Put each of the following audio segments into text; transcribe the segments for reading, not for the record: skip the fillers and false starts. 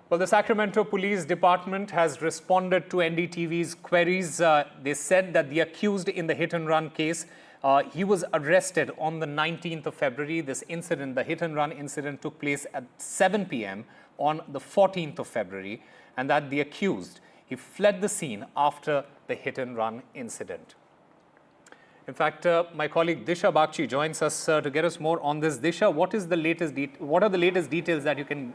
Well, the Sacramento Police Department has responded to NDTV's queries. They said that the accused in the hit-and-run case, he was arrested on the 19th of February. This incident, the hit-and-run incident, took place at 7 p.m. on the 14th of February, and that the accused, he fled the scene after the hit-and-run incident. In fact, my colleague Disha Bagchi joins us to get us more on this. Disha, what are the latest details that you can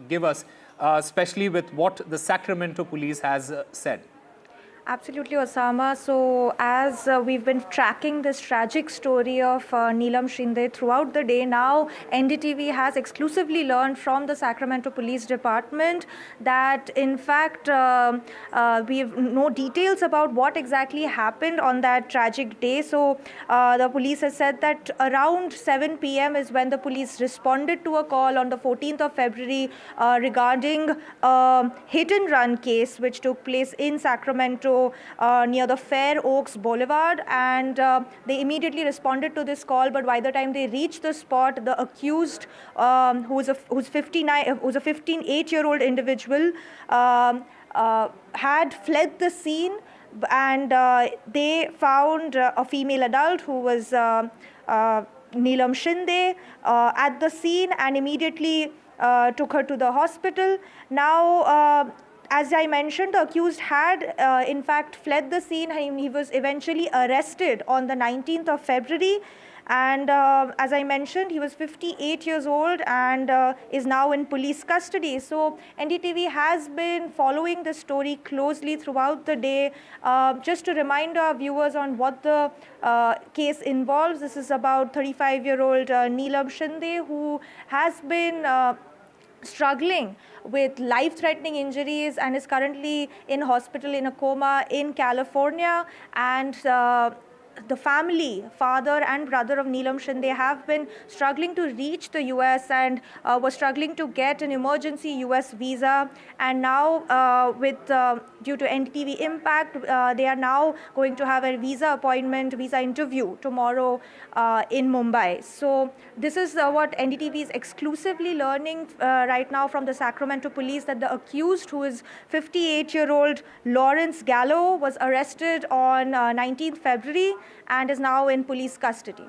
give us, especially with what the Sacramento police has said? Absolutely, Osama. So, as we've been tracking this tragic story of Neelam Shinde throughout the day, now NDTV has exclusively learned from the Sacramento Police Department that, in fact, we have no details about what exactly happened on that tragic day. So, the police has said that around 7 p.m. is when the police responded to a call on the 14th of February regarding a hit-and-run case which took place in Sacramento near the Fair Oaks Boulevard, and they immediately responded to this call. But by the time they reached the spot, the accused, who's a 15-8-year-old individual, had fled the scene, and they found a female adult who was Neelam Shinde at the scene, and immediately took her to the hospital. Now, as I mentioned, the accused had, in fact, fled the scene. He was eventually arrested on the 19th of February. And as I mentioned, he was 58 years old and is now in police custody. So NDTV has been following this story closely throughout the day. Just to remind our viewers on what the case involves, this is about 35-year-old Neelam Shinde, who has been struggling with life-threatening injuries and is currently in hospital in a coma in California. And the family, father and brother of Neelam Shinde, have been struggling to reach the US and were struggling to get an emergency US visa. And now, due to NDTV impact, they are now going to have a visa interview tomorrow in Mumbai. So this is what NDTV is exclusively learning right now from the Sacramento police, that the accused, who is 58-year-old Lawrence Gallo, was arrested on 19th February and is now in police custody.